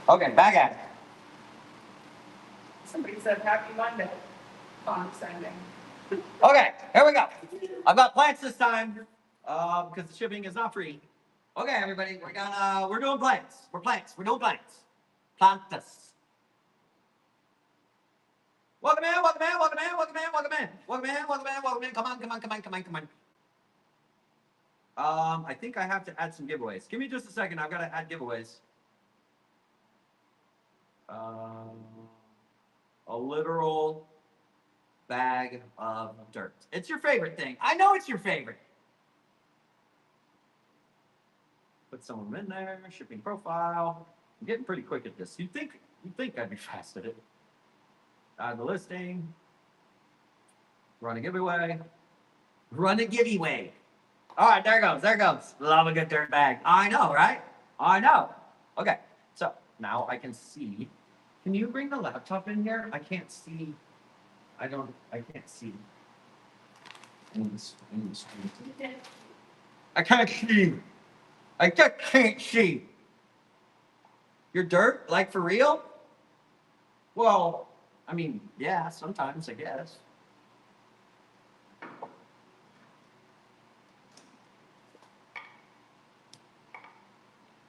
Okay, back at it. Somebody said Happy Monday. Condescending. Okay, here we go. I've got plants this time because the shipping is not free. Okay, everybody, we're doing plants. We're doing plants. Plantas. Welcome in, welcome in, welcome in, welcome in, welcome in, welcome in, welcome in, welcome in. Come on, come on, come on, come on, come on. I think I have to add some giveaways. Give me just a second. I've got to add giveaways. A literal bag of dirt. It's your favorite thing. I know it's your favorite. Put some of them in there. Shipping profile. I'm getting pretty quick at this. You'd think I'd be fast at it. Add the listing. Run a giveaway. Run a giveaway. All right, there goes. There goes. Love a good dirt bag. I know, right? I know. Okay, so now I can see. Can you bring the laptop in here? I can't see. I can't see. I can't see. I just can't see. Your dirt? Like for real? Well, I mean, yeah, sometimes I guess.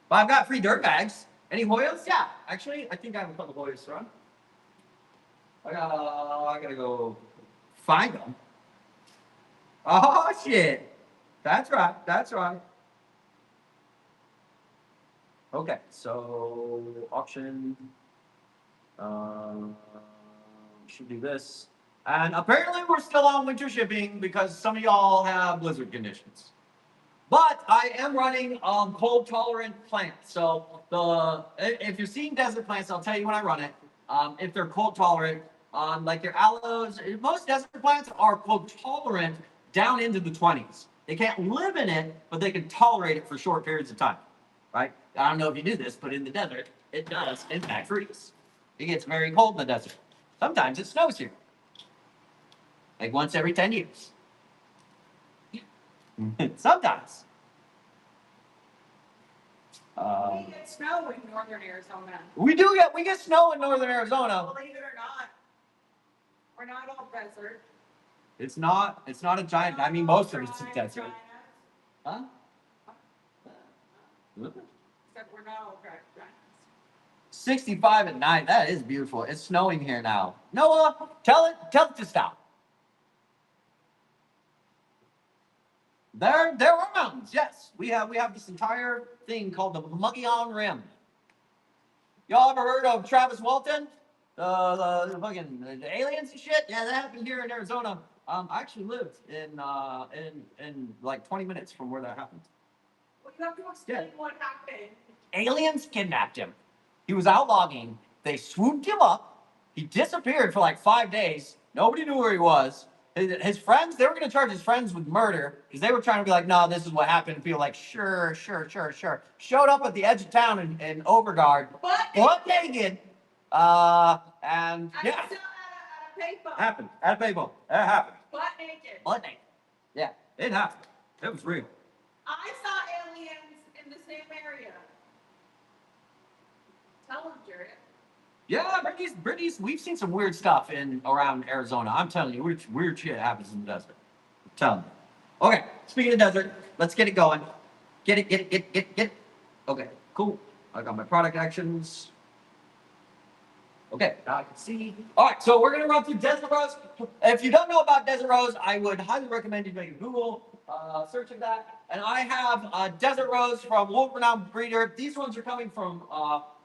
But I've got free dirt bags. Any Hoyas? Yeah. Actually, I think I have a couple Hoyas to run. I gotta go find them. Oh shit. That's right. That's right. Okay, so auction. Should do this. And apparently we're still on winter shipping because some of y'all have blizzard conditions. But I am running cold tolerant plants. So if you're seeing desert plants, I'll tell you when I run it. If they're cold tolerant, like your aloes, most desert plants are cold tolerant down into the 20s. They can't live in it, but they can tolerate it for short periods of time. Right? I don't know if you knew this, but in the desert, it does in fact freeze. It gets very cold in the desert. Sometimes it snows here, like once every 10 years. Sometimes. We get snow in northern Arizona. We get snow in northern Arizona. Believe it or not, we're not all desert. It's not a giant. I mean, most of it's a desert. Huh? Except we're not all giants. 65 at night. That is beautiful. It's snowing here now. Noah, tell it to stop. There are mountains. Yes, we have this entire thing called the Mogollon Rim. Y'all ever heard of Travis Walton? The fucking the aliens and shit. Yeah, that happened here in Arizona. I actually lived in like 20 minutes from where that happened. Well, you have to explain what happened. Aliens kidnapped him. He was out logging. They swooped him up. He disappeared for like 5 days. Nobody knew where he was. His friends, they were going to charge his friends with murder because they were trying to be like, no, this is what happened. And people like, sure. Showed up at the edge of town in Overguard. Butt naked. And yeah. At a payphone. Happened. At a payphone. That happened. Butt naked. Butt naked. Yeah, it happened. It was real. I saw aliens in the same area. Tell them, Jared. Yeah, Brittany's, we've seen some weird stuff in around Arizona. I'm telling you, weird shit happens in the desert. I'm telling you. Okay, speaking of desert, let's get it going. Get it. Okay, cool. I got my product actions. Okay, now I can see. All right, so we're gonna run through Desert Rose. If you don't know about Desert Rose, I would highly recommend you make a Google search of that. And I have Desert Rose from world-renowned breeder. These ones are coming from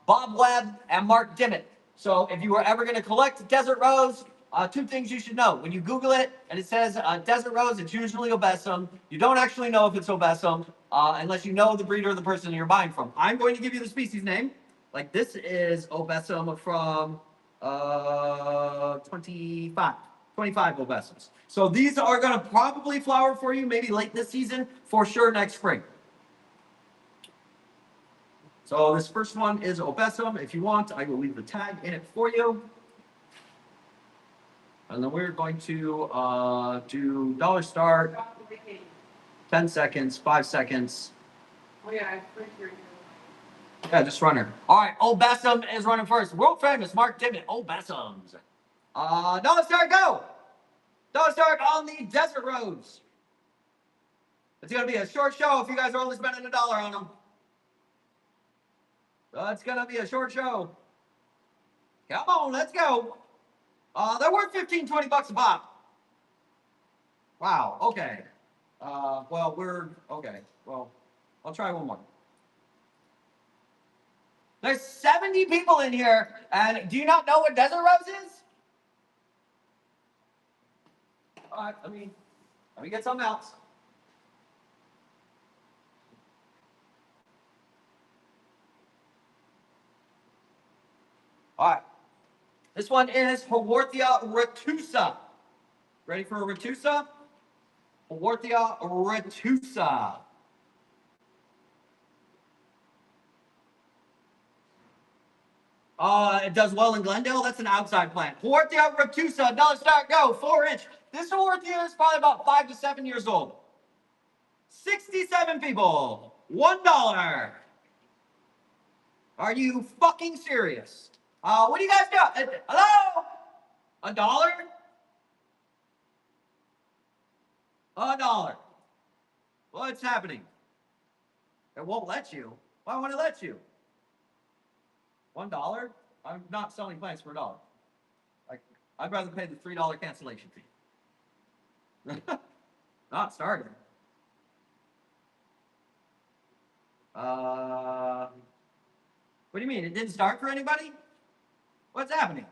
Bob Webb and Mark Dimmitt. So if you were ever gonna collect Desert Rose, two things you should know. When you Google it and it says Desert Rose, it's usually Obesum. You don't actually know if it's Obesum unless you know the breeder or the person you're buying from. I'm going to give you the species name. Like this is Obesum from 25 Obesums. So these are going to probably flower for you maybe late this season, for sure next spring. So this first one is Obesum. If you want, I will leave the tag in it for you. And then we're going to do dollar start, 10 seconds, 5 seconds. Oh yeah, I printed your Yeah, just run her. All right, Old Bessem is running first. World famous Mark Tibbett, Old Bessems. Dollar Start, go! Dollar Start on the desert roads. It's gonna be a short show if you guys are only spending $1 on them. It's gonna be a short show. Come on, let's go. They're worth 15, 20 bucks a pop. Wow, okay. Well, we're, okay. Well, I'll try one more. There's 70 people in here, and do you not know what Desert Rose is? All right, let me get something else. All right. This one is Haworthia retusa. Ready for a retusa? Haworthia retusa. It does well in Glendale. That's an outside plant. Haworthia retusa, dollar start, go, 4-inch. This Haworthia is probably about 5 to 7 years old. 67 people, $1. Are you fucking serious? What do you guys do? Hello? $1? $1. What's happening? It won't let you. Why won't it let you? $1? I'm not selling plants for $1. I'd rather pay the $3 cancellation fee. Not started. What do you mean? It didn't start for anybody? What's happening?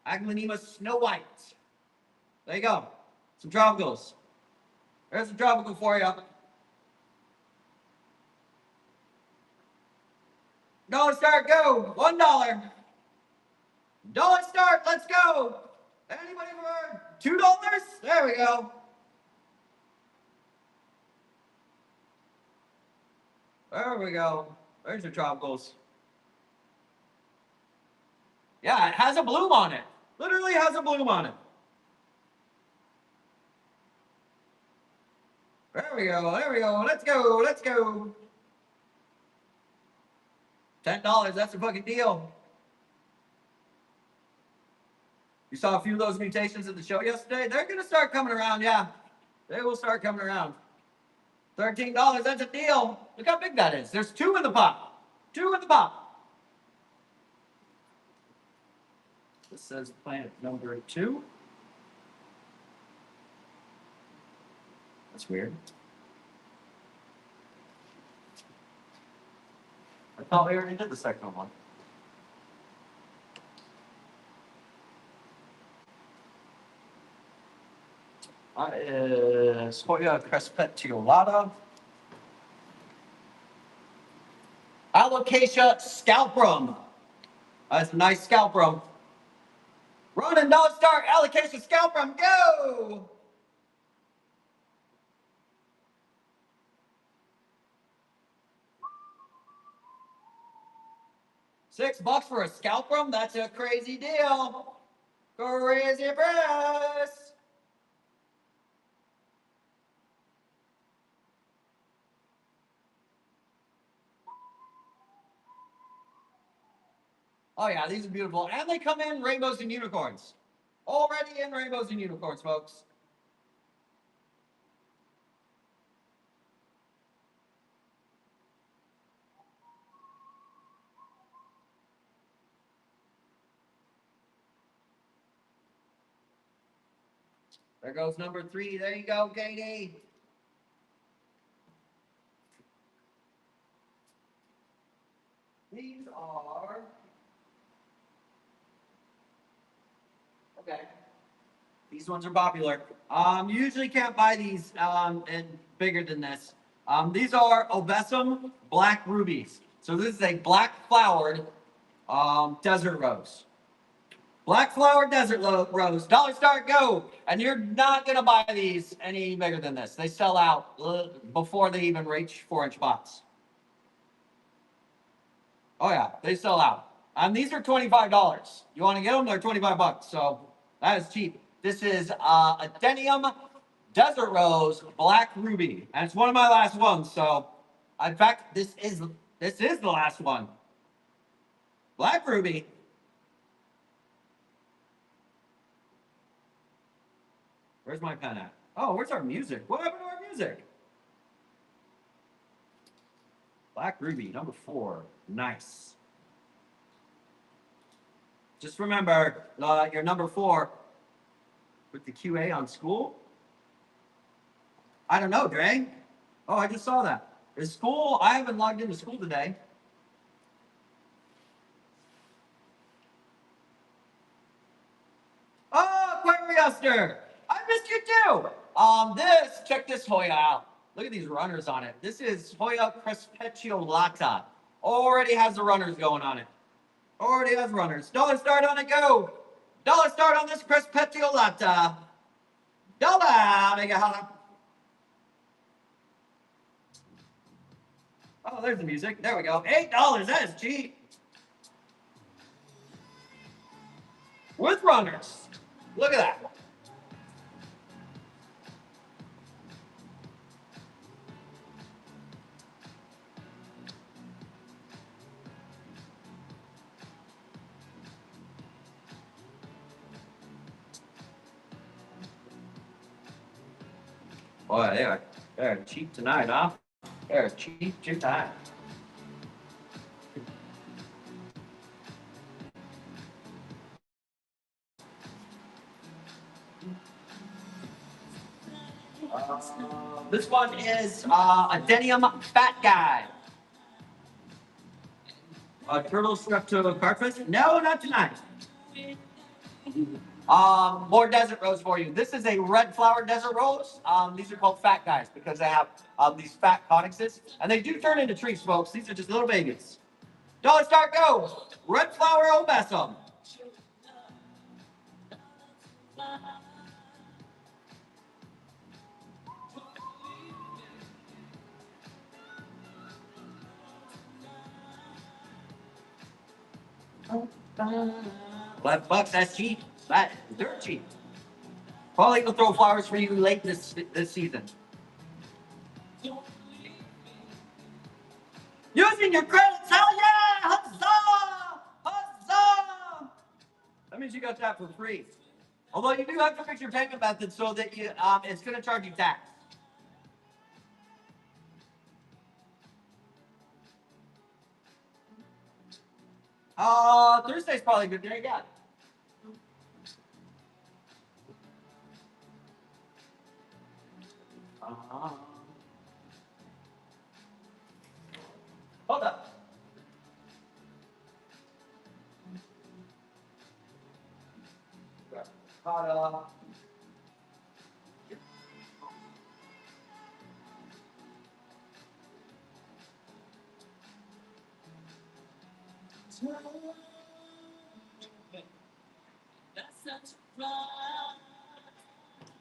Aglaonema Snow White. There you go. Some tropicals. There's a tropical for you. Dollar start, go. $1. Dollar start, let's go. Anybody for $2? There we go. There we go. There's your tropicals. Yeah, it has a bloom on it. Literally has a bloom on it. There we go. There we go. Let's go. Let's go. $10. That's a fucking deal. You saw a few of those mutations at the show yesterday? They're going to start coming around, yeah. They will start coming around. $13. That's a deal. Look how big that is. There's 2 in the pot. 2 in the pot. This says plant number 2. That's weird. I thought we already did the second one. Is Hoya crespetiolata. Alocasia scalprum. That's a nice scalprum. Ronan, dollar start, Alocasia scalprum, go! $6 for a scalprum? That's a crazy deal. Crazy price. Oh yeah, these are beautiful. And they come in rainbows and unicorns. Already in rainbows and unicorns, folks. There goes number 3. There you go, Katie. These are... Okay. These ones are popular. You usually can't buy these and bigger than this. These are Ovesum Black Rubies. So this is a black flowered desert rose. Black flowered desert rose. Dollar start, go. And you're not going to buy these any bigger than this. They sell out before they even reach 4-inch pots. Oh yeah, they sell out. And these are $25. You want to get them? They're 25 bucks. So that is cheap. This is Adenium Desert Rose Black Ruby, and it's one of my last ones. So, in fact, this is the last one. Black Ruby. Where's my pen at? Oh, where's our music? What happened to our music? Black Ruby, number 4. Nice. Just remember, your number 4 with the QA on school. I don't know, Dre. Oh, I just saw that. Is school? I haven't logged into school today. Oh, Aquariuster! I missed you too. Check this Hoya out. Look at these runners on it. This is Hoya crespeciolata. Already has the runners going on it. Already has runners. Dollar start on it, go. Dollar start on this crespeciolata. Dollar, make it holla. Oh, there's the music. There we go. $8. That is cheap. With runners. Look at that. Boy, they're cheap tonight, huh? They're cheap tonight. This one is Adenium Fat Guy. A turtle strep to a carpet? No, not tonight. More desert rose for you. This is a red flower desert rose. These are called fat guys because they have these fat conyxes, and they do turn into trees, folks. These are just little babies. Dollar start go. Red flower obessum. $5, that's cheap. That is dirt cheap. Probably gonna throw flowers for you late this season. Using your credits, hell yeah! Huzzah! Huzzah! That means you got that for free. Although you do have to fix your payment method so that you it's gonna charge you tax. Thursday's probably a good day, yeah. Hold up.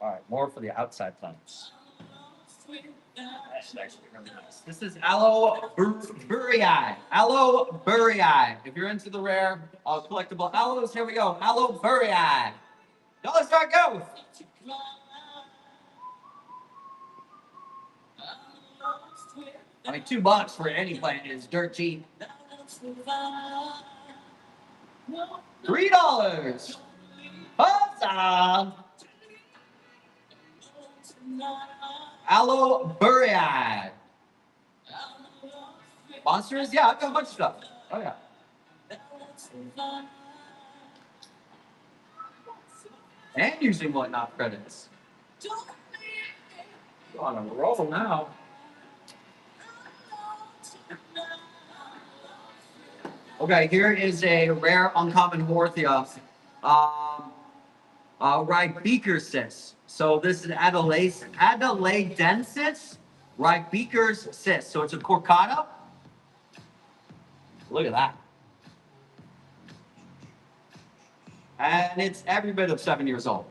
All right, more for the outside plants. That's actually really nice. This is Aloe Burrii. Aloe Burrii. If you're into the rare collectible aloes, here we go. Aloe Burrii. Dollar start go. I mean, $2 for any plant is dirt cheap. $3. Awesome. Aloe Burrii. Monsters? Yeah, I've got a bunch of stuff. Oh, yeah. And using whatnot credits. You're on a roll now. Okay, here is a rare uncommon Horthia. Rhybeakersis. So this is Adelaidensis Rhybeakersis. So it's a corcata. Look at that. And it's every bit of 7 years old.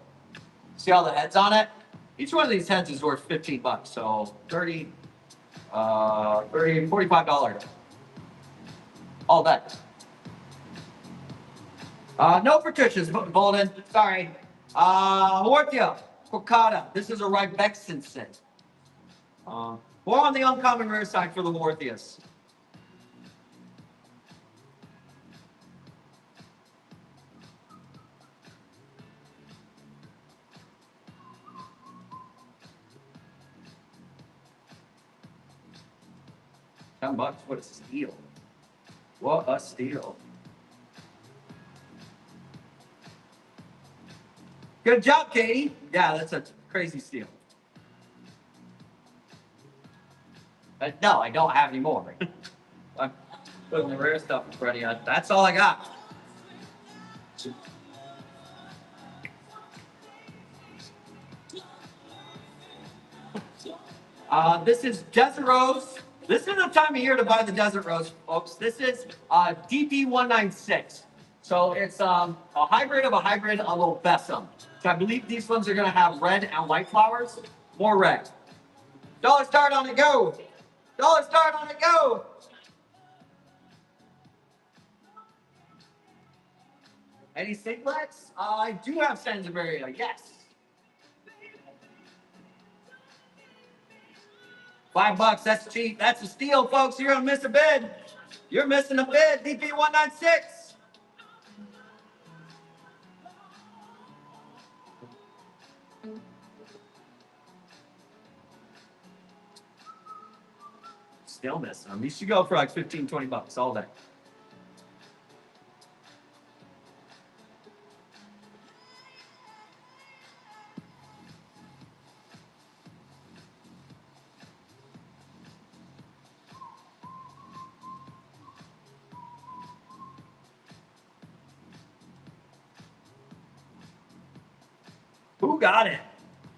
See all the heads on it? Each one of these heads is worth $15. So $45. All that. No Patricia's, Bolden. Sorry. Hortia, Corcata. This is a Rybexen set. More on the uncommon rare side for the Hortius. $10. What a steal. What a steal. Good job, Katie. Yeah, that's a crazy steal. No, I don't have any more. I'm putting the rare stuff in front of you. That's all I got. This is Desert Rose. This is the time of year to buy the Desert Rose, folks. This is DP196. So it's a hybrid of a hybrid, a little Bessem. So I believe these ones are going to have red and white flowers. More red. Dollar start on it, go. Dollar start on it, go. Any singlets? I do have Sansevieria, yes. $5, that's cheap. That's a steal, folks. You're gonna miss a bid. You're missing a bid. DP196. Still missing them. You should go for like 15, $20 all day. Who got it?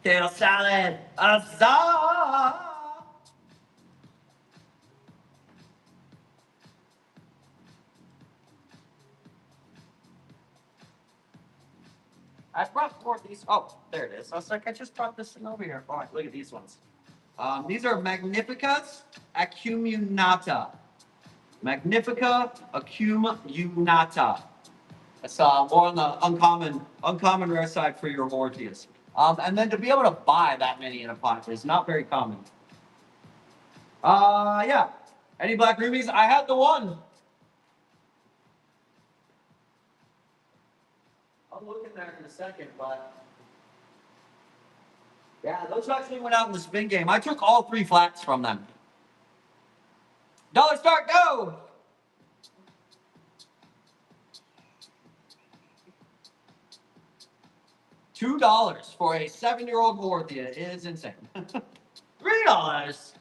Kale salad. Huzzah! I brought four of these. Oh, there it is. I was like, I just brought this thing over here. All right, look at these ones. These are Magnificas acuminata. Magnifica acuminata. It's more on the uncommon rare side for your Hortius. And then to be able to buy that many in a pot is not very common. Yeah. Any black rubies? I had the one. I'll look in there in a second, but yeah, those actually went out in the spin game. I took all 3 flats from them. Dollar start, go! $2 for a 7-year-old Hortia is insane. $3.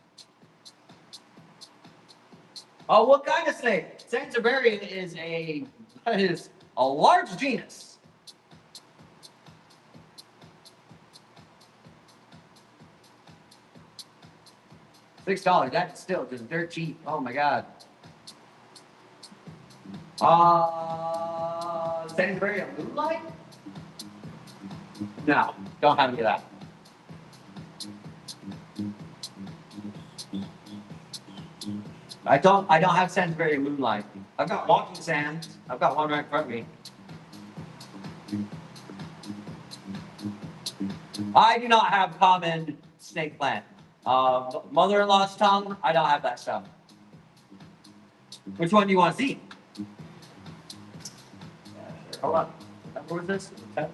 Oh, what kind of snake? Sansevieria is a large genus. $6. That's still just dirt cheap. Oh my god. Sansevieria Moonlight? No, don't have any of that. I don't have Sansevieria Moonlight. I've got Walking Sands. I've got one right in front of me. I do not have common snake plant. Mother-in-law's tongue, I don't have that stuff. Which one do you want to see? Yeah, sure. Hold on. What was this? Okay.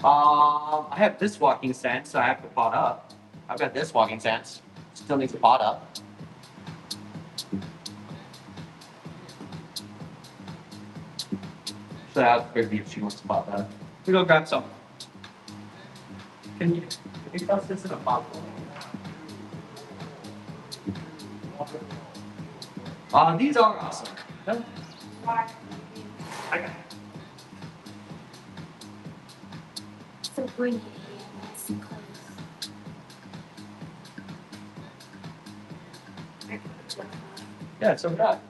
I have this Walking Sense, so I have to pot up. I've got this Walking Sense. Still needs to pot up. So that's maybe if she wants to pot that. We go grab some. Can you toss this in a bottle? These are awesome. No? I got it. So bring it here, nice and close. Yeah, so that.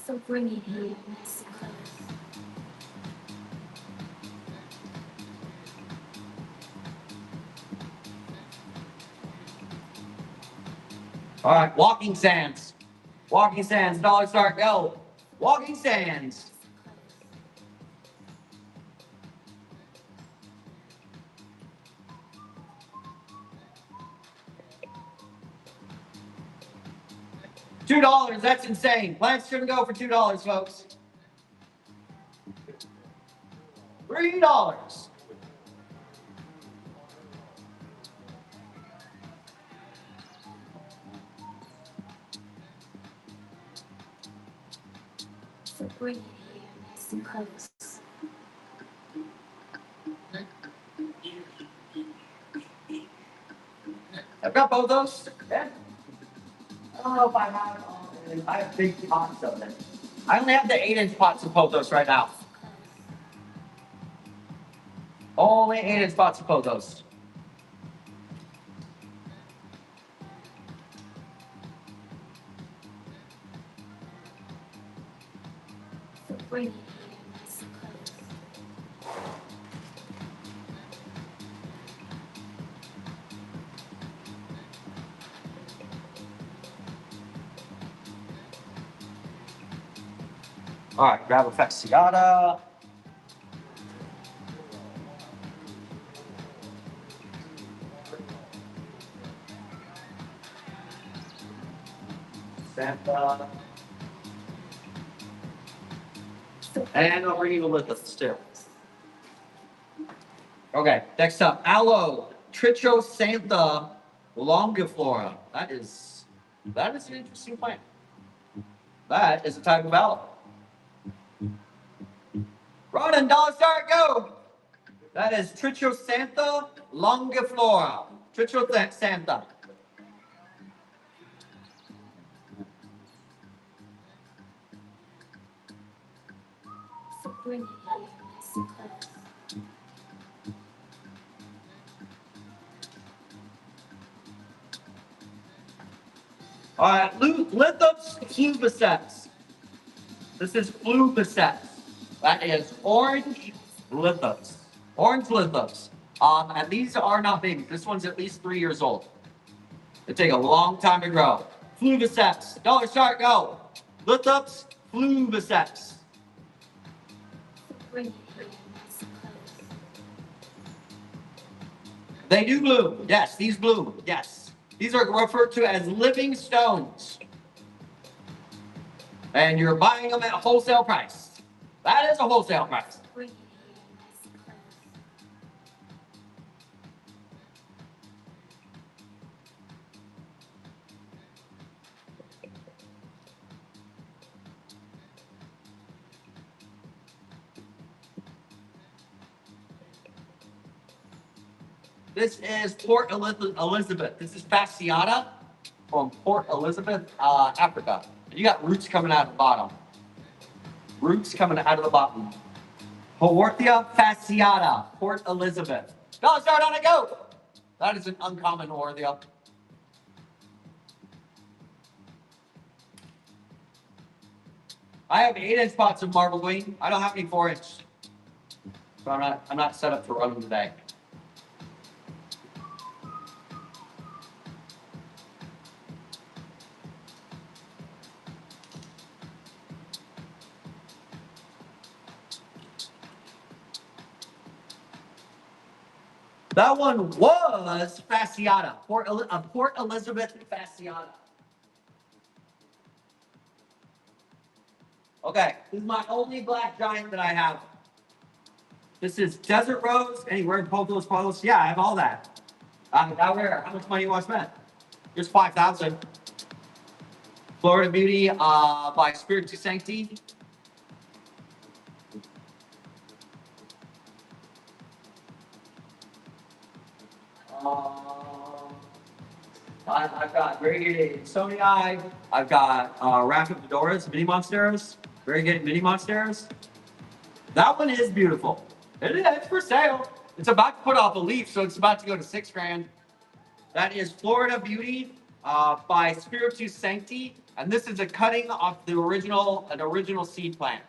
So bring it here, nice and close. All right, walking sands. Walking sands, dollar start, go. Walking sands. $2, that's insane. Plants shouldn't go for $2, folks. $3. So bring it here, nice and close. I've got both those. Yeah. I don't know if I have. I have big pots of them. I only have the 8-inch pots of pothos right now. Only 8-inch pots of pothos. So bring it here, nice and close. All right, grab a Fasciata. Santa. And I'll bring you the lithops too. Okay, next up, aloe, Trichosantha longiflora. That is an interesting plant. That is a type of aloe. Ronan, dollar start, go. That is Trichosantha longiflora. Trichosantha. So bring it here, nice and close. All right, lithops fluviceps. This is fluviceps. That is orange lithops. Orange lithops. And these are not babies. This one's at least 3 years old. They take a long time to grow. Fluviceps. Dollar start, go. Lithops fluviceps. So bring it here, nice and close. They do bloom. Yes, these bloom. Yes. These are referred to as living stones. And you're buying them at a wholesale price. That is a wholesale price. So bring it here, nice and close. This is Port Elizabeth. This is Fasciata from Port Elizabeth, Africa. And you got roots coming out of the bottom. Roots coming out of the bottom. Haworthia fasciata, Port Elizabeth. Dollar start on a go. That is an uncommon Haworthia. I have 8-inch pots of marble green. I don't have any 4-inch. So I'm not set up to run them today. That one was fasciata, Port Elizabeth fasciata. Okay, this is my only black giant that I have. This is Desert Rose. Anywhere in Pothos Pothos? Yeah, I have all that. Now where? How much money you want to spend? Here's 5,000. Florida Beauty by Spiritu Sancti. I've got variegated Sonii. I've got Rapid Fedoras, Mini Monsteros. Variegated Mini Monsteros. That one is beautiful. It's for sale. It's about to put off a leaf, so it's about to go to $6,000. That is Florida Beauty by Spiritu Sancti, and this is a cutting off an original seed plant.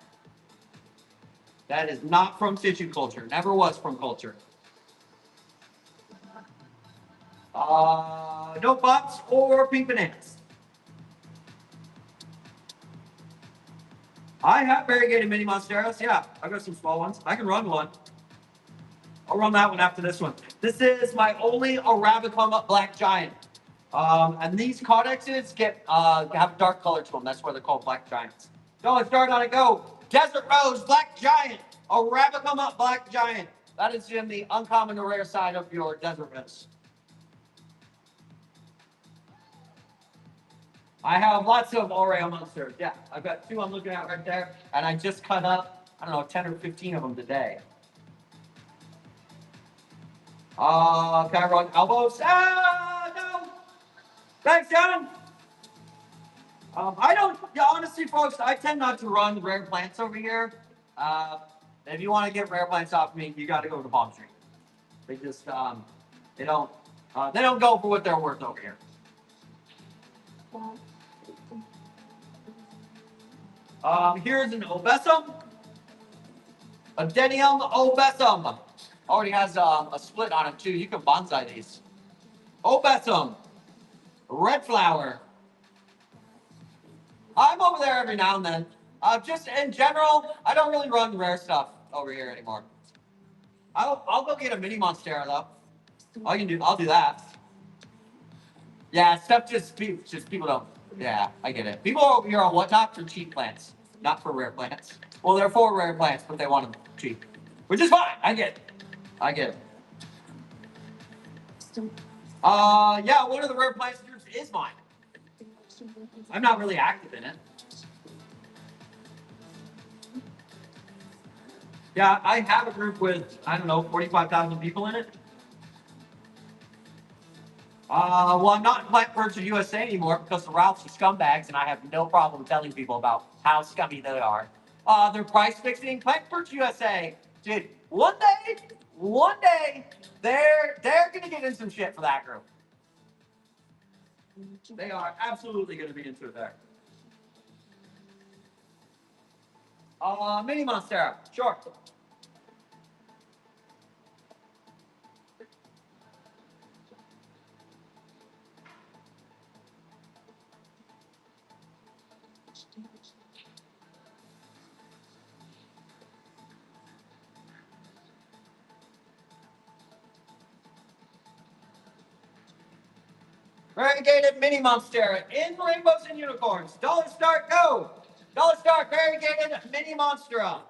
That is not from tissue culture. Never was from culture. No buts or pink bananas. I have variegated mini monsteras. Yeah, I got some small ones. I can run one. I'll run that one after this one. This is my only Arabicum black giant. And these codexes have a dark color to them. That's why they're called black giants. So let's start on a go. Desert Rose, black giant. Arabicum black giant. That is in the uncommon to rare side of your Desert Rose. I have lots of Oreo monsters. Yeah, I've got 2 I'm looking at right there. And I just cut up, I don't know, 10 or 15 of them today. Can I run elbows? Ah, no! Thanks, John! I don't, yeah, honestly, folks, I tend not to run rare plants over here. If you want to get rare plants off me, you got to go to Palm Street. They just, they don't go for what they're worth over here. Here's an Obesum. Adenium Obesum. Already has a split on it too. You can bonsai these. Obesum. Red flower. I'm over there every now and then. Just in general, I don't really run rare stuff over here anymore. I'll go get a mini monstera though. I'll do that. Yeah, stuff just people don't. Yeah, I get it. People over here on whatnot for cheap plants, not for rare plants. Well, they're for rare plants, but they want them cheap, which is fine. I get it. I get it. Yeah, one of the rare plants groups is mine. I'm not really active in it. Yeah, I have a group with, I don't know, 45,000 people in it. Well, I'm not in Plant Purchase USA anymore because the Ralphs are scumbags, and I have no problem telling people about how scummy they are. They're price fixing Plant Purchase USA. Dude, one day, they're gonna get in some shit for that group. They are absolutely gonna be into it there. Mini Monstera, sure. Variegated mini monstera in rainbows and unicorns. Dollar Star, go! Dollar Star variegated mini monstera.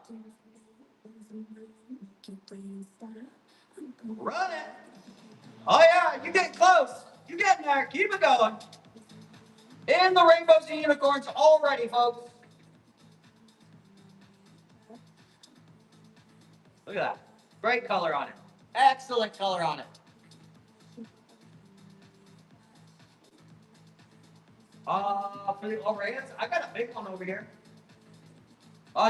Run it. Oh yeah, you get close. You getting there. Keep it going. In the rainbows and unicorns already, folks. Look at that. Great color on it. Excellent color on it. For the Oreas, I got a big one over here.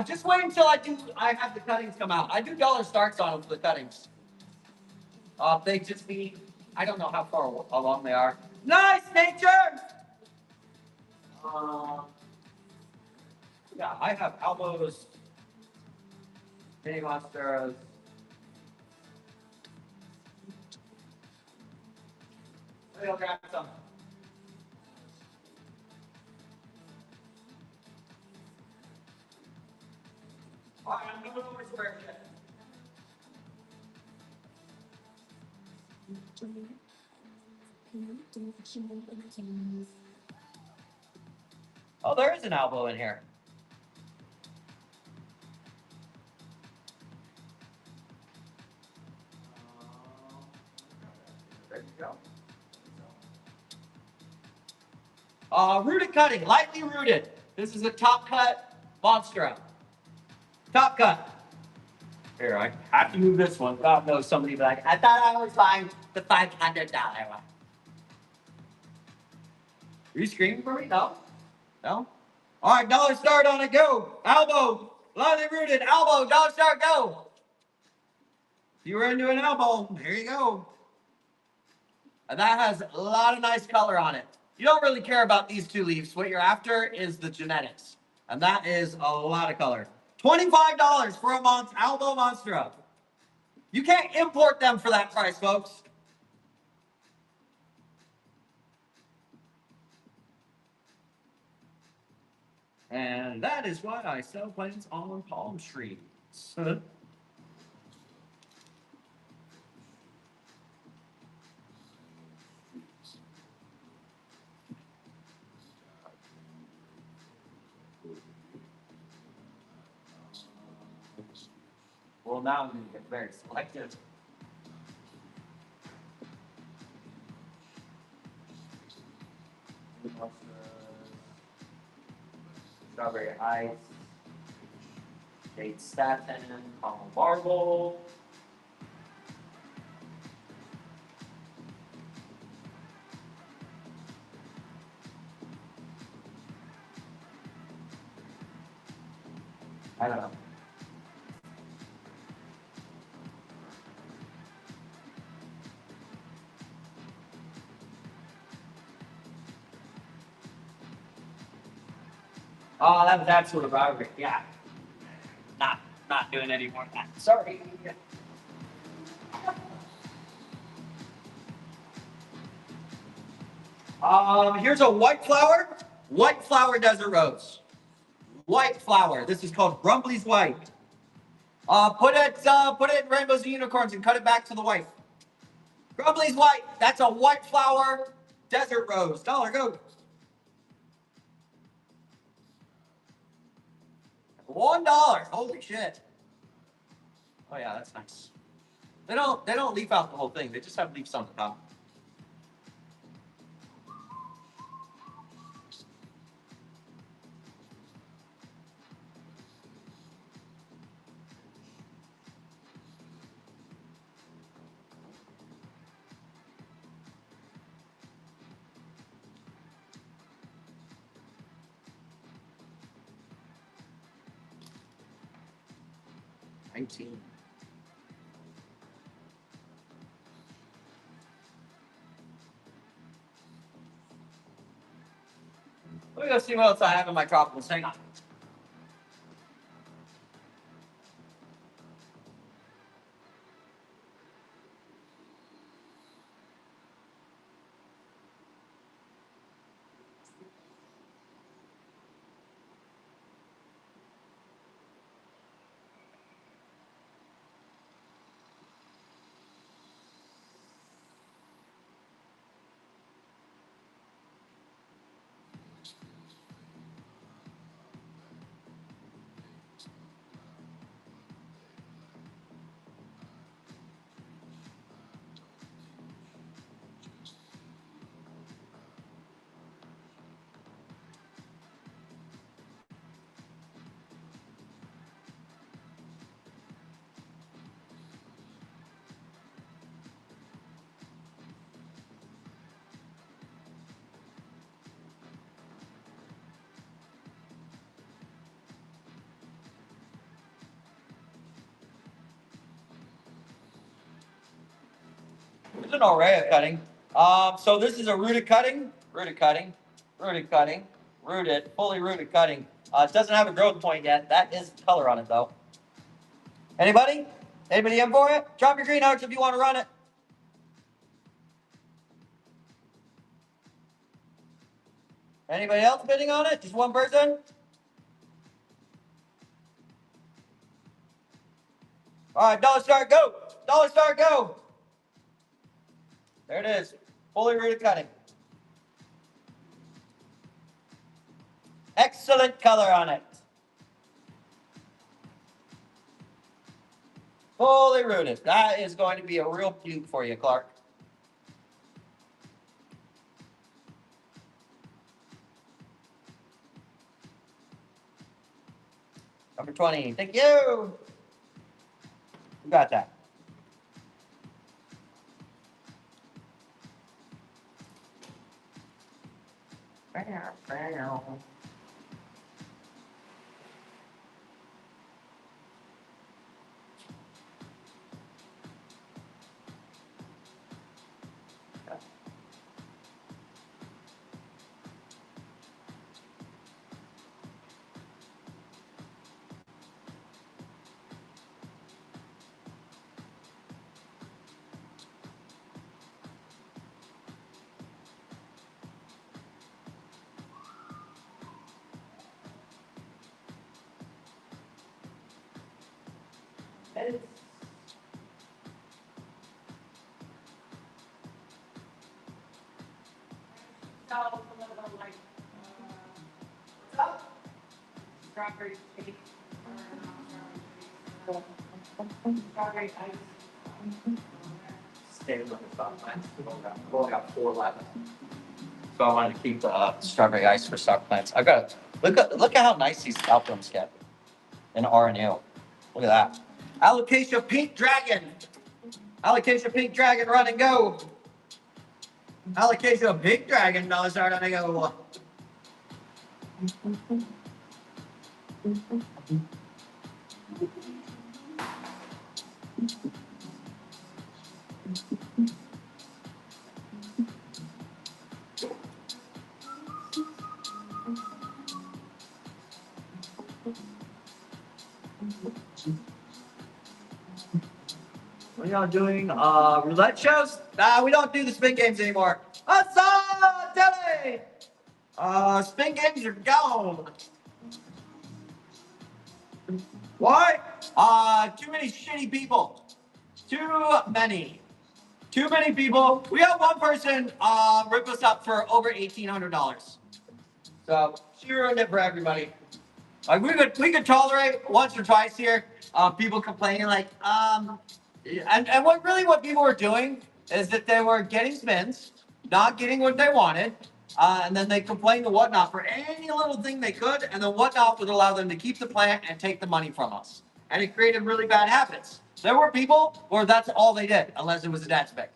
Just wait until I have the cuttings come out. I do dollar starts on them for the cuttings. They just need, I don't know how far along they are. Nice, nature! Yeah, I have elbows, mini monsters. Maybe I'll grab some. All right, I'm going over square shit. Oh, there is an elbow in here. There you go. Rooted cutting, lightly rooted. This is a top cut monstera. Top cut. Here, I have to move this one. God knows somebody be like, I thought I was buying the $500 one. Are you screaming for me? No? No? All right, dollar start on it, go. Elbow, lightly rooted, elbow, dollar start, go. You were into an elbow, here you go. And that has a lot of nice color on it. You don't really care about these 2 leaves. What you're after is the genetics. And that is a lot of color. $25 for a elbow monstera. You can't import them for that price, folks. And that is why I sell plants on palm trees. Well, now I'm going to get very selective. Strawberry ice, jade satin, caramel marble. I don't know. Oh, that was absolute robbery. Yeah. Not doing any more of that. Sorry. Here's a white flower desert rose. White flower. This is called Brumbley's White. Put it in rainbows and unicorns and cut it back to the white. Brumbley's White. That's a white flower desert rose. Dollar, go. $1. Holy shit. Oh yeah, that's nice. They don't leaf out the whole thing. They just have leaves on the top. $19. Let me go see what else I have in my tropicals. Hang on. There's an array of cutting. So this is a rooted cutting, rooted cutting, rooted cutting, rooted, fully rooted cutting. It doesn't have a growth point yet. That is color on it though. Anybody? Anybody in for it? Drop your green hearts if you want to run it. Anybody else bidding on it? Just one person? All right, dollar start, go. Dollar start, go. There it is. Fully rooted cutting. Excellent color on it. Fully rooted. That is going to be a real beaut for you, Clark. Number 20. Thank you. You got that. So a little like, what's up? Strawberry cake. Or, strawberry ice. Stay with the stock plants. We only got 4 left. So I wanted to keep the strawberry ice for stock plants. I got look at how nice these albums get in RNU. Look at that. Alocasia Pink Dragon. Alocasia Pink Dragon, run and go. Alocasia Pink Dragon, no, start on and go. What are y'all doing? Roulette shows? Nah, we don't do the spin games anymore. Asa Dele! Spin games are gone. Why? Too many shitty people. Too many. Too many people. We had one person rip us up for over $1,800. So she ruined it for everybody. Like we could tolerate once or twice here, people complaining and what people were doing is that they were getting spins, not getting what they wanted, and then they complained to Whatnot for any little thing they could, and then Whatnot would allow them to keep the plant and take the money from us, and it created really bad habits. There were people where that's all they did, unless it was a dad spec.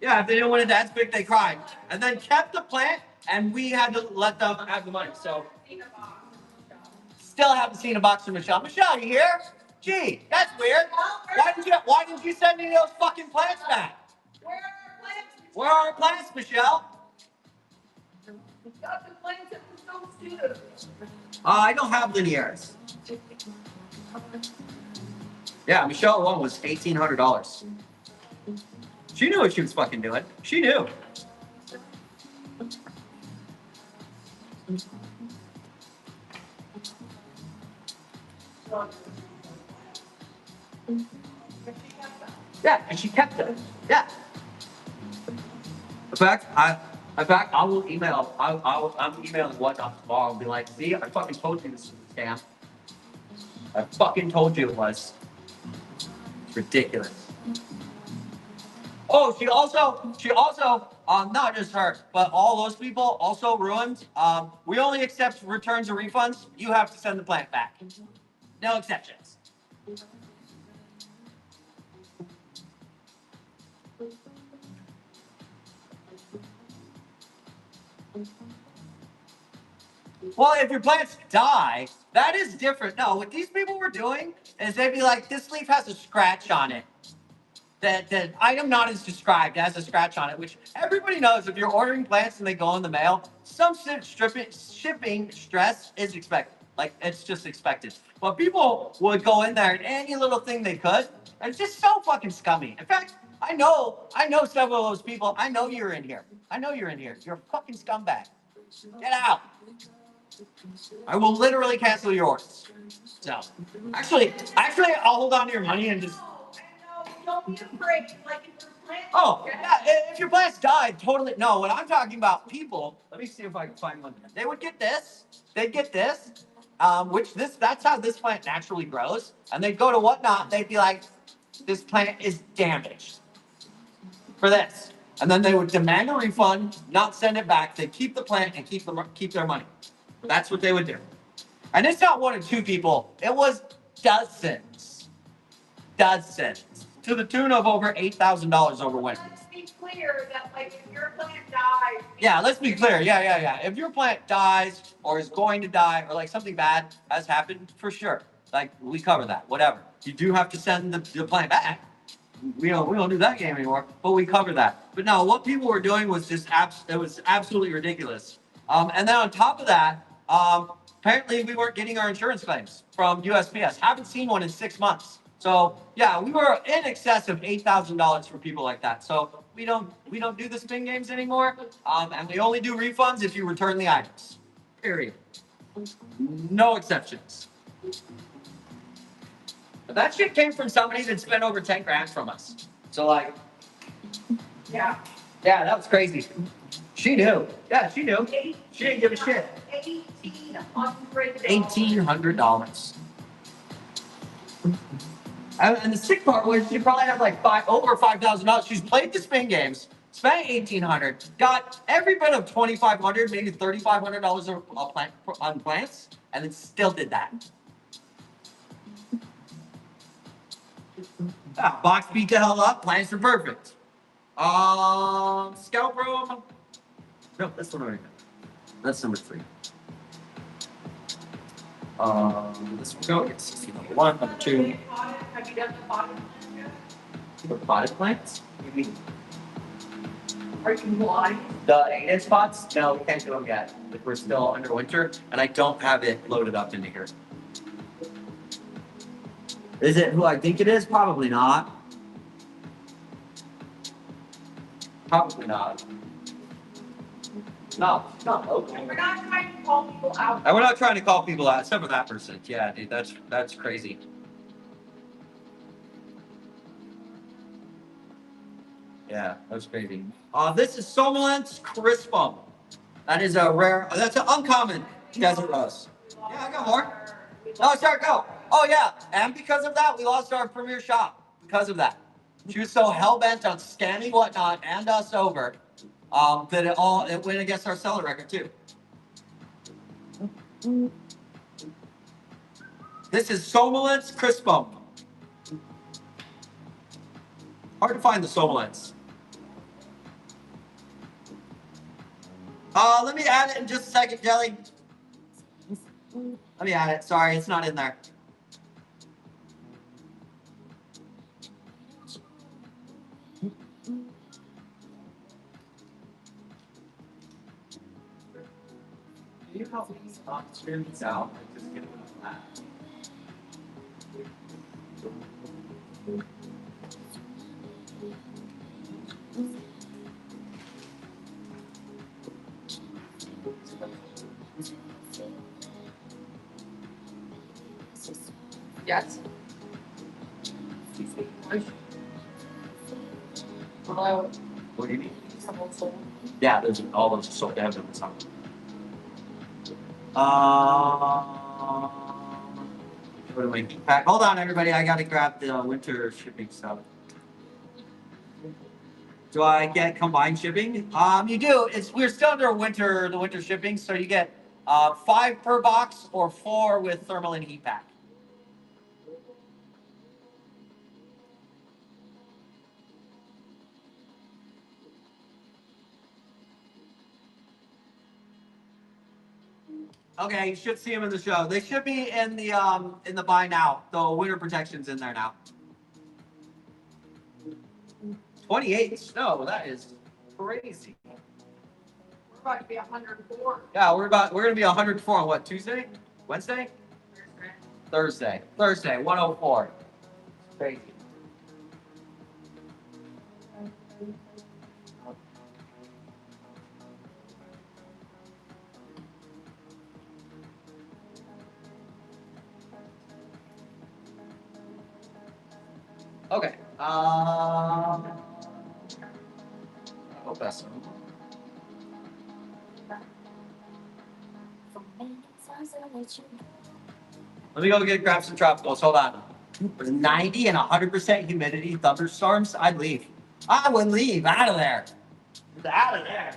Yeah, if they didn't win a dad spec, they cried, and then kept the plant, and we had to let them have the money. So. Still haven't seen a box from Michelle. Michelle, you here? Gee, that's weird. Why didn't you send any of those fucking plants back? Where are our plants? Where are our plants, Michelle? Got the plants at the stone studio. I don't have lineares. Yeah, Michelle one was $1,800. She knew what she was fucking doing. She knew. Yeah, and she kept it. Yeah. In fact, I will email. I'm emailing Whatnot tomorrow and be like, see, I fucking told you this was a scam. I fucking told you it was. It's ridiculous. Oh, she also, not just her, but all those people also ruined. We only accept returns or refunds. You have to send the plant back. No exceptions. Well, if your plants die, that is different. No, what these people were doing is they'd be like, this leaf has a scratch on it. The item not as described has a scratch on it, which everybody knows if you're ordering plants and they go in the mail, some shipping stress is expected. Like, it's just expected. But people would go in there and any little thing they could, and it's just so fucking scummy. In fact, I know several of those people. I know you're in here. I know you're in here. You're a fucking scumbag. Get out. I will literally cancel your orders. So, actually, I'll hold on to your money and just. Don't be afraid. Like if your plants. Oh, yeah. If your plants died, totally. No, what I'm talking about, people. Let me see if I can find one. They would get this. They'd get this. That's how this plant naturally grows. And they'd go to Whatnot. They'd be like, this plant is damaged for this. And then they would demand a refund, not send it back. They'd keep the plant and keep their money. That's what they would do. And it's not one or two people. It was dozens. Dozens. To the tune of over $8,000 over winter. Let's be clear that like if your plant dies. Yeah, let's be clear. Yeah. If your plant dies or is going to die or like something bad has happened, for sure. Like we cover that, whatever. You do have to send the plant back. We don't do that game anymore, but we cover that. But no, what people were doing was just it was absolutely ridiculous. And then on top of that, apparently we weren't getting our insurance claims from USPS. Haven't seen one in 6 months. So yeah, we were in excess of $8,000 for people like that. So we don't do the spin games anymore, and we only do refunds if you return the items. Period. No exceptions. But that shit came from somebody that spent over 10 grand from us. So like, Yeah. yeah, that was crazy. She knew. Yeah, she knew. She didn't give a shit. $1,800. $1,800. And the sick part was she probably had like over $5,000. She's played the spin games, spent $1,800, got every bit of $2,500, maybe $3,500 on plants, and then still did that. Yeah, box beat the hell up. Plants are perfect. Scout room. No, that's one already. That's number 3. This will go. It's number 1, number 2. Have you done the bottom? The potted plants. You mean Are you blind? the 8-inch pots? No, we can't do them yet. Like, we're still under winter, and I don't have it loaded up into here. Is it who I think it is? Probably not. Probably not. No, no. Okay. We're not trying to call people out. And we're not trying to call people out, except for that person. Yeah, dude, that's crazy. Yeah, that's crazy. This is Somnolence crispum. That is a rare. That's an uncommon desert rose. Yeah, I got more. No, sorry, go. Oh yeah, and because of that, we lost our premier shop because of that. She was so hell bent on scanning whatnot and us over that it went against our seller record too. This is Somnolence crispum. Hard to find the Somnolence. Let me add it in just a second, Jelly. Let me add it. Sorry, it's not in there. Can you help me stream this out and just get rid of that? Yes. Hello. What do you mean? Someone sold. Yeah, there's all those sold out in the summer. Go to my heat pack. Hold on, everybody. I gotta grab the winter shipping stuff. Do I get combined shipping? You do. We're still under the winter shipping, so you get 5 per box or 4 with thermal and heat pack. Okay, you should see them in the show. They should be in the buy now. The winter protection's in there now. 28 snow. That is crazy. We're about to be 104. Yeah, we're gonna be 104 on what, Tuesday? Wednesday? Thursday. 104. Crazy. Okay. I hope that's Let me go grab some tropicals. Hold on. With 90 and 100% humidity, thunderstorms, I'd leave. I would leave out of there. Out of there.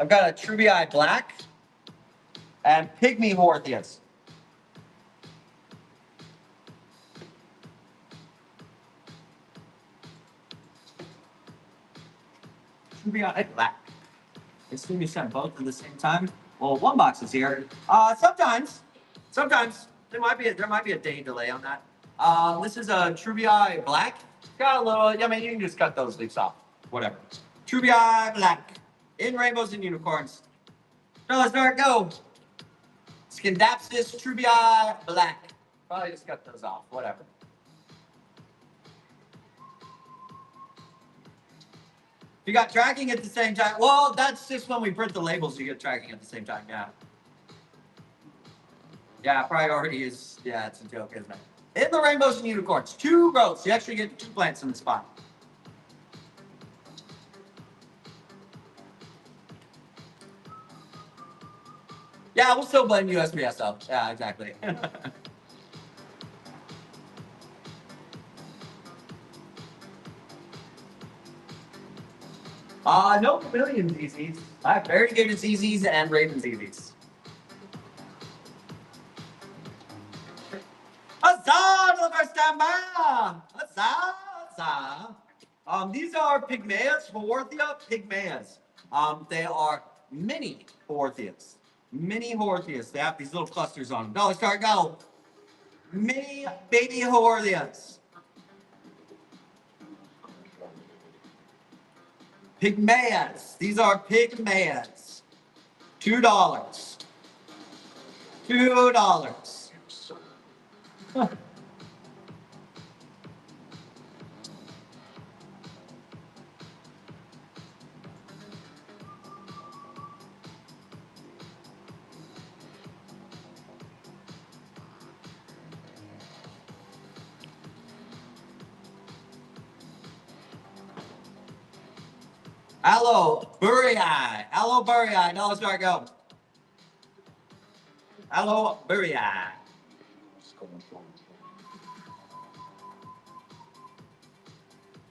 I've got a Trubii Black and Pygmy Horthias. Trubii Black. Assume you sent both at the same time. Well, one box is here. Sometimes there might be a day delay on that. This is a Trubii Black. Got a little. I mean, you can just cut those leaves off. Whatever. Trubii Black in rainbows and unicorns. So let's start. Go. Scindapsus Trubii Black. Probably just cut those off. Whatever. If you got tracking at the same time, well, that's just when we print the labels, you get tracking at the same time, yeah. Yeah, priority is, yeah, it's a joke, isn't it? In the rainbows and unicorns, 2 rows. You actually get 2 plants in the spot. Yeah, we'll still blame USPS though. Yeah, exactly. No chameleon ZZs. I have variegated ZZs and Raven ZZs. Huzzah to the first time buyer! Huzzah! Huzzah! These are Pygmaeas, Haworthia Pygmaeas. They are mini Haworthias. Mini Haworthias. They have these little clusters on them. No, let's start go. Mini baby Haworthias. Pygmaeas. These are Pygmaeas. $2. $2. Hello, Bury Eye. Hello, Bury Eye. Now let's start go. Hello, Bury Eye.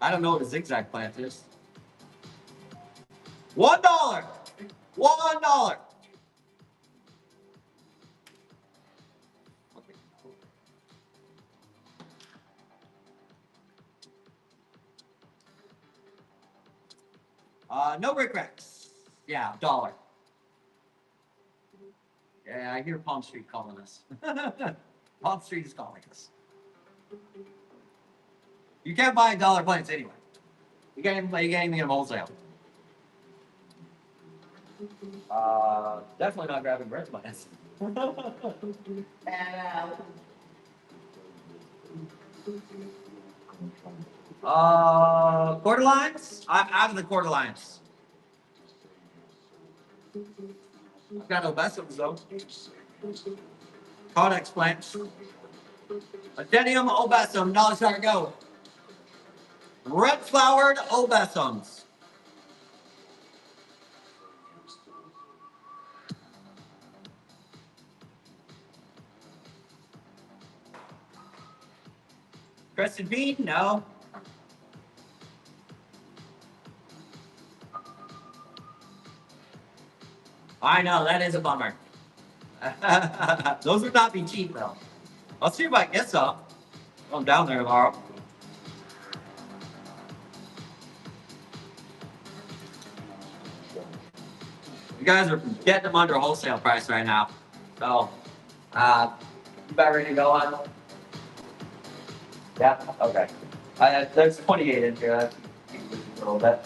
I don't know what a zigzag plant is. $1. $1. No regrets. Yeah, $1. Yeah, I hear Palm Street calling us. Palm Street is calling us. You can't buy $1 plants anyway. You can't even get them wholesale. Definitely not grabbing bread plants. Quarter lines? I'm out of the quarter lines. I've got obesums though. Codex plants. Adenium obesum. Now let's start go. Red flowered obesums. Crested bean? No. I know, that is a bummer. Those would not be cheap though. I'll see if I can get some. I'm down there tomorrow. You guys are getting them under wholesale price right now. So, you about ready to go on? Yeah, okay. There's 28 in here. That's a little bit.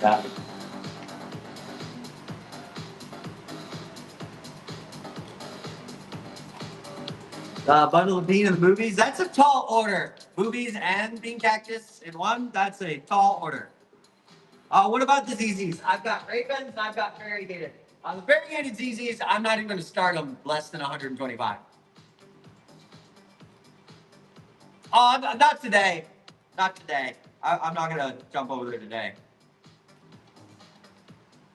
Yeah. Bundle of bean and boobies. That's a tall order. Boobies and bean cactus in one. That's a tall order. What about the ZZs? I've got Ravens and I've got variegated. The variegated ZZs, I'm not even going to start them less than 125. Not today. Not today. I'm not going to jump over there today.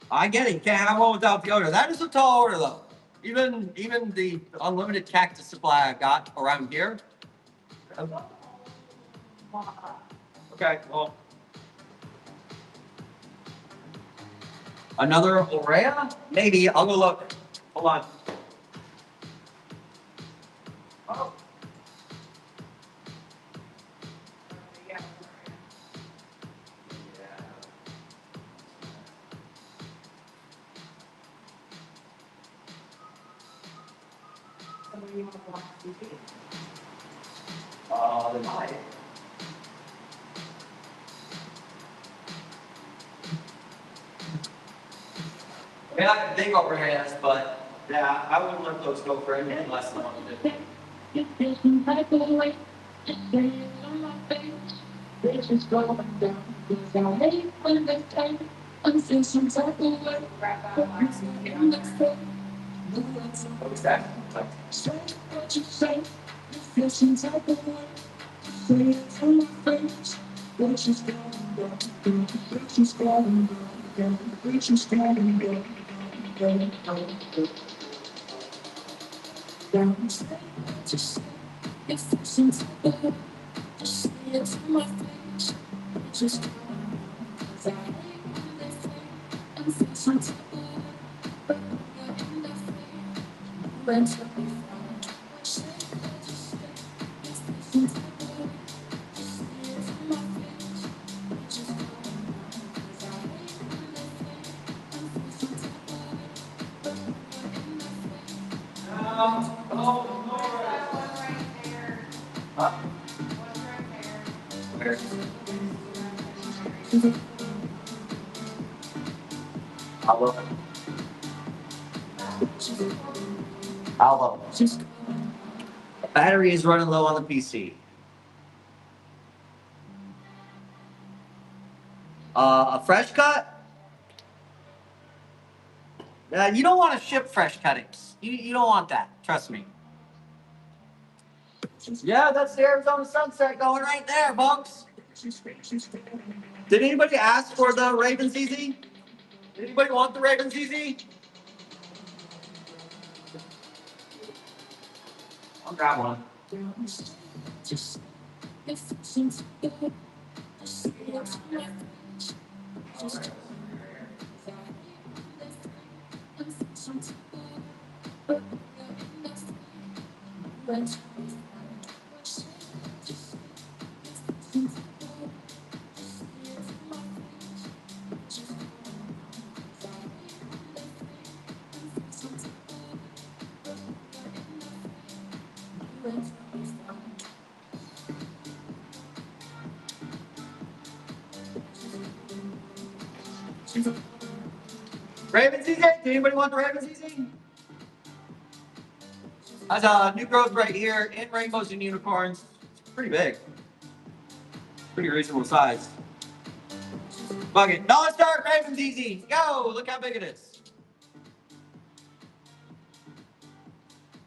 I get it. You can't have one without the odor. That is a tall order, though. Even the unlimited cactus supply I've got around here. Okay, well, Another Aurea? Maybe. I'll go look. Hold on. Oh. Yeah. Somebody want to watch TV? They might. I mean, I can think Aureas, but yeah, I wouldn't let those go for anything less than 150. It feels like a weight, it's on my face. It's just going down. Cause I hate when they take. I'm feeling some type of way. Wrap But up it's on not TV in on the there. face. No one's What was that? say what you say. It feels some type of way. Say it to my face. It's just going down. It's just going down. It's just going down. Down. Say what you say. It feels some type of way. Say it to my face. It's just going down. Cause I hate when they say I'm feeling some type of way. But you're in the frame. When to be found. Say what you say. It feels some type of way. Say it to my face. It's just going down. Cause I hate when they say I'm feeling some type of way. But you're in the frame. There's that one right there. Huh? One right there. Where? I'll look. I'll look. Just Battery is running low on the PC. A fresh cut? You don't want to ship fresh cuttings. You don't want that. Trust me. Yeah, that's the Arizona sunset going right there, folks. Did anybody ask for the Ravens easy? Anybody want the Ravens easy? I'll grab one. Just if it seems good, I see it to my face. Just I'm some good, but you're in the frame. When to be found. Just if it seems good, I see it to my face. Just I'm some good, but you're in the frame. When to be found. Ravens easy? Did anybody want the Ravens easy? That's a new growth right here in rainbows and unicorns. It's pretty big. Pretty reasonable size. Bucket. Dollar Star Ravens easy. Go. Look how big it is.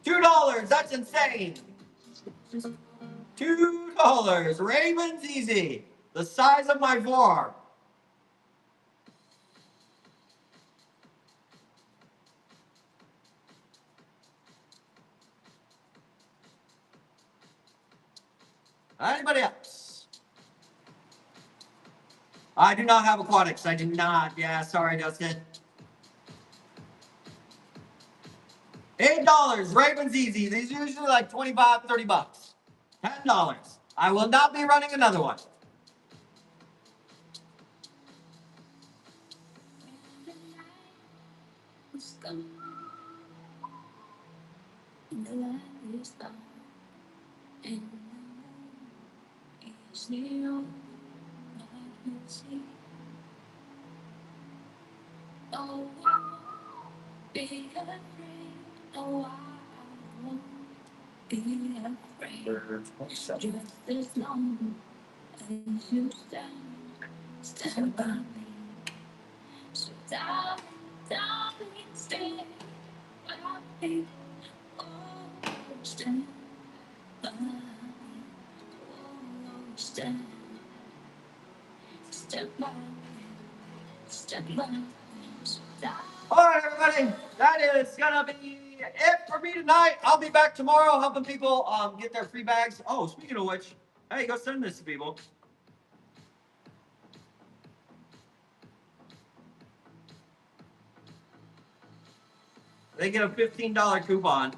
$2. That's insane. $2. Ravens easy. The size of my forearm. Anybody else? I do not have aquatics. I do not. Yeah, sorry, Justin. $8. Ravens easy. These are usually like 25, 30 bucks. $10. I will not be running another one. The night was gone, and the light is gone, and the moon is the only light we see. Oh, I won't be afraid. Oh, I won't be afraid. Just as long as you stand by me. So darling, darling, stay by me. Oh, stand by me. Oh, stand by me. Stand by me. So darling. All right, everybody. That is gonna be it for me tonight. I'll be back tomorrow helping people get their free bags. Oh, speaking of which, hey, go send this to people. they get a $15 coupon.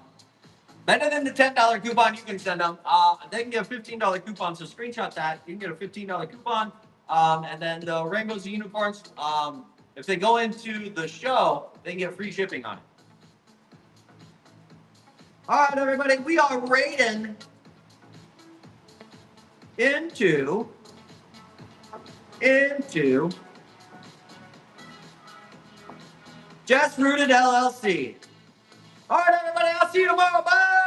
Better than the $10 coupon you can send them. They can get a $15 coupon. So screenshot that. You can get a $15 coupon. And then the Rainbows and Unicorns, if they go into the show, they can get free shipping on it. All right, everybody, we are raiding into Just Rooted LLC. All right, everybody, I'll see you tomorrow. Bye.